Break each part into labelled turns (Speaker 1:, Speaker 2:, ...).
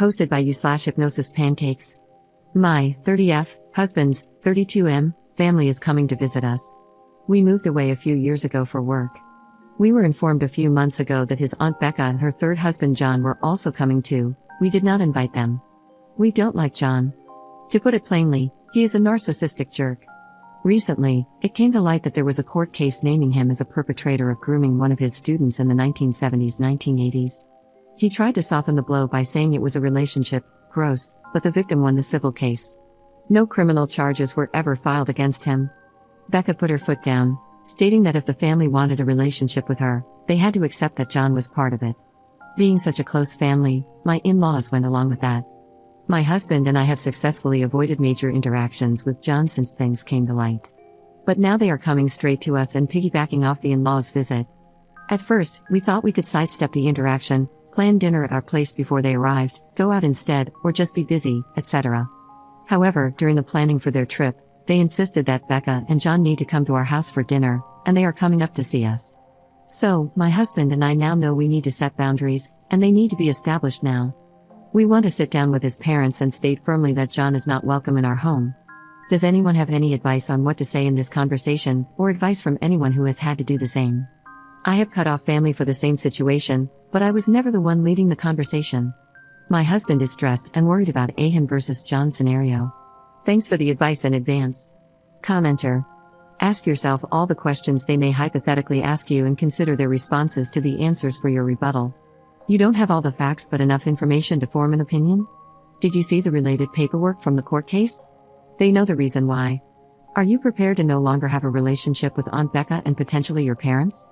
Speaker 1: Hosted by you/Hypnosis Pancakes. My 30F husband's 32M family is coming to visit us. We moved away a few years ago for work. We were informed a few months ago that his Aunt Becca and her third husband John were also coming too. We did not invite them. We don't like John. To put it plainly, he is a narcissistic jerk. Recently, it came to light that there was a court case naming him as a perpetrator of grooming one of his students in the 1970s-1980s. He tried to soften the blow by saying it was a relationship, gross, but the victim won the civil case. No criminal charges were ever filed against him. Becca put her foot down, stating that if the family wanted a relationship with her, they had to accept that John was part of it. Being such a close family, my in-laws went along with that. My husband and I have successfully avoided major interactions with John since things came to light. But now they are coming straight to us and piggybacking off the in-laws' visit. At first, we thought we could sidestep the interaction, plan dinner at our place before they arrived, go out instead, or just be busy, etc. However, during the planning for their trip, they insisted that Becca and John need to come to our house for dinner, and they are coming up to see us. So, my husband and I now know we need to set boundaries, and they need to be established now. We want to sit down with his parents and state firmly that John is not welcome in our home. Does anyone have any advice on what to say in this conversation, or advice from anyone who has had to do the same? I have cut off family for the same situation, but I was never the one leading the conversation. My husband is stressed and worried about a him versus John scenario. Thanks for the advice in advance. Commenter. Ask yourself all the questions they may hypothetically ask you and consider their responses to the answers for your rebuttal. You don't have all the facts but enough information to form an opinion? Did you see the related paperwork from the court case? They know the reason why. Are you prepared to no longer have a relationship with Aunt Becca and potentially your parents?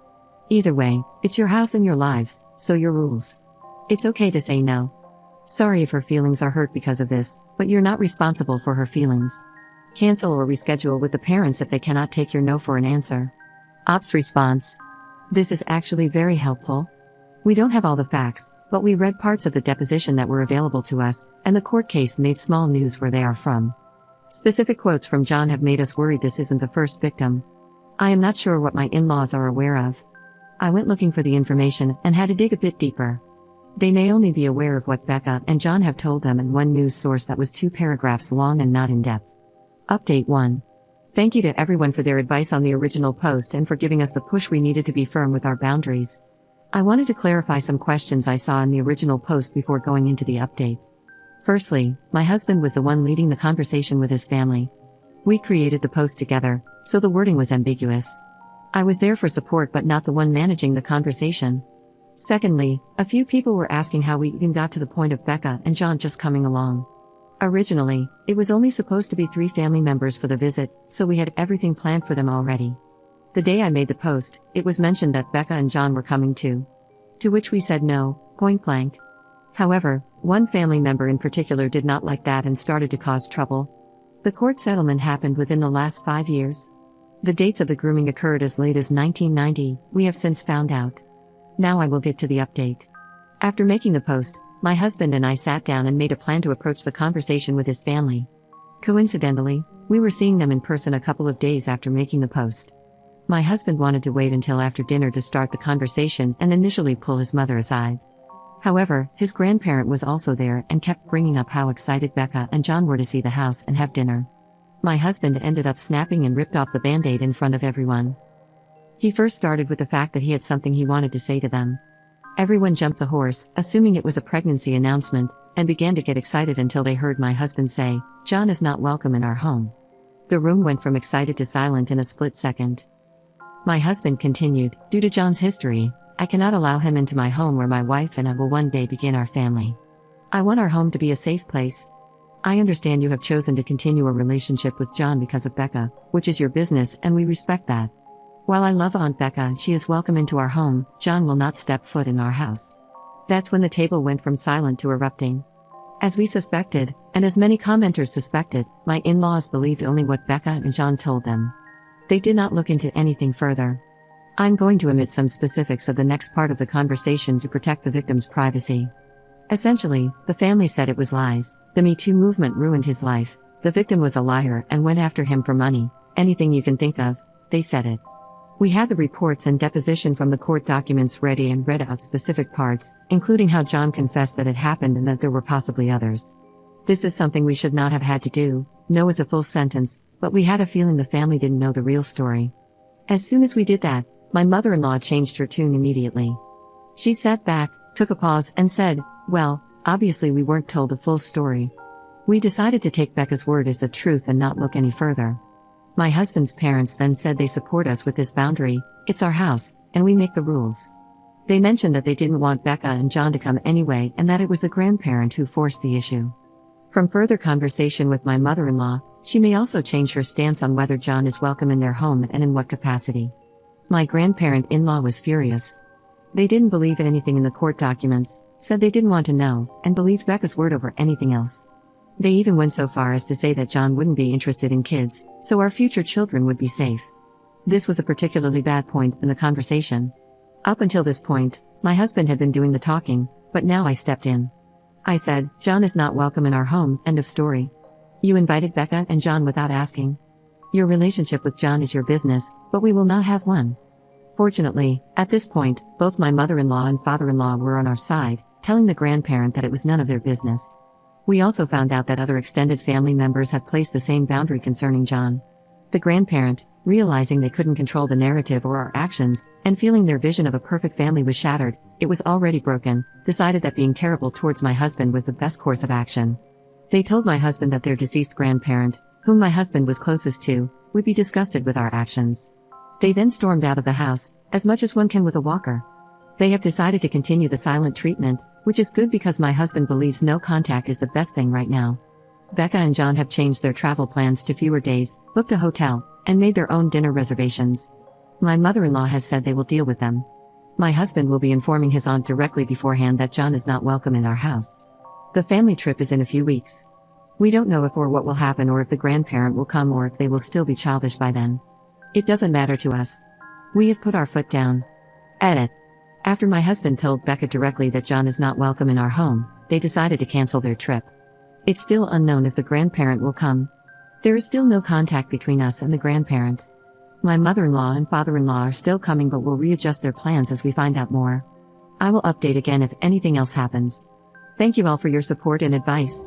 Speaker 1: Either way, it's your house and your lives, so your rules. It's okay to say no. Sorry if her feelings are hurt because of this, but you're not responsible for her feelings. Cancel or reschedule with the parents if they cannot take your no for an answer. Ops response. This is actually very helpful. We don't have all the facts, but we read parts of the deposition that were available to us, and the court case made small news where they are from. Specific quotes from John have made us worried this isn't the first victim. I am not sure what my in-laws are aware of. I went looking for the information and had to dig a bit deeper. They may only be aware of what Becca and John have told them in one news source that was 2 paragraphs long and not in depth. Update 1. Thank you to everyone for their advice on the original post and for giving us the push we needed to be firm with our boundaries. I wanted to clarify some questions I saw in the original post before going into the update. Firstly, my husband was the one leading the conversation with his family. We created the post together, so the wording was ambiguous. I was there for support but not the one managing the conversation. Secondly, a few people were asking how we even got to the point of Becca and John just coming along. Originally, it was only supposed to be 3 family members for the visit, so we had everything planned for them already. The day I made the post, it was mentioned that Becca and John were coming too. To which we said no, point blank. However, one family member in particular did not like that and started to cause trouble. The court settlement happened within the last 5 years. The dates of the grooming occurred as late as 1990, we have since found out. Now I will get to the update. After making the post, my husband and I sat down and made a plan to approach the conversation with his family. Coincidentally, we were seeing them in person a couple of days after making the post. My husband wanted to wait until after dinner to start the conversation and initially pull his mother aside. However, his grandparent was also there and kept bringing up how excited Becca and John were to see the house and have dinner. My husband ended up snapping and ripped off the band-aid in front of everyone. He first started with the fact that he had something he wanted to say to them. Everyone jumped the horse, assuming it was a pregnancy announcement, and began to get excited until they heard my husband say, "John is not welcome in our home." The room went from excited to silent in a split second. My husband continued, "Due to John's history, I cannot allow him into my home where my wife and I will one day begin our family. I want our home to be a safe place. I understand you have chosen to continue a relationship with John because of Becca, which is your business and we respect that. While I love Aunt Becca, she is welcome into our home, John will not step foot in our house." That's when the table went from silent to erupting. As we suspected, and as many commenters suspected, my in-laws believed only what Becca and John told them. They did not look into anything further. I'm going to omit some specifics of the next part of the conversation to protect the victim's privacy. Essentially, the family said it was lies. The Me Too movement ruined his life. The victim was a liar and went after him for money. Anything you can think of, they said it. We had the reports and deposition from the court documents ready and read out specific parts, including how John confessed that it happened and that there were possibly others. This is something we should not have had to do, no is a full sentence, but we had a feeling the family didn't know the real story. As soon as we did that, my mother-in-law changed her tune immediately. She sat back, took a pause, and said, "Well, obviously we weren't told the full story." We decided to take Becca's word as the truth and not look any further. My husband's parents then said they support us with this boundary, it's our house, and we make the rules. They mentioned that they didn't want Becca and John to come anyway and that it was the grandparent who forced the issue. From further conversation with my mother-in-law, she may also change her stance on whether John is welcome in their home and in what capacity. My grandparent-in-law was furious. They didn't believe anything in the court documents, said they didn't want to know, and believed Becca's word over anything else. They even went so far as to say that John wouldn't be interested in kids, so our future children would be safe. This was a particularly bad point in the conversation. Up until this point, my husband had been doing the talking, but now I stepped in. I said, "John is not welcome in our home, end of story. You invited Becca and John without asking. Your relationship with John is your business, but we will not have one." Fortunately, at this point, both my mother-in-law and father-in-law were on our side, telling the grandparent that it was none of their business. We also found out that other extended family members had placed the same boundary concerning John. The grandparent, realizing they couldn't control the narrative or our actions, and feeling their vision of a perfect family was shattered, it was already broken, decided that being terrible towards my husband was the best course of action. They told my husband that their deceased grandparent, whom my husband was closest to, would be disgusted with our actions. They then stormed out of the house, as much as one can with a walker. They have decided to continue the silent treatment, which is good because my husband believes no contact is the best thing right now. Becca and John have changed their travel plans to fewer days, booked a hotel, and made their own dinner reservations. My mother-in-law has said they will deal with them. My husband will be informing his aunt directly beforehand that John is not welcome in our house. The family trip is in a few weeks. We don't know if or what will happen or if the grandparent will come or if they will still be childish by then. It doesn't matter to us. We have put our foot down. Edit. After my husband told Becca directly that John is not welcome in our home, they decided to cancel their trip. It's still unknown if the grandparent will come. There is still no contact between us and the grandparent. My mother-in-law and father-in-law are still coming but will readjust their plans as we find out more. I will update again if anything else happens. Thank you all for your support and advice.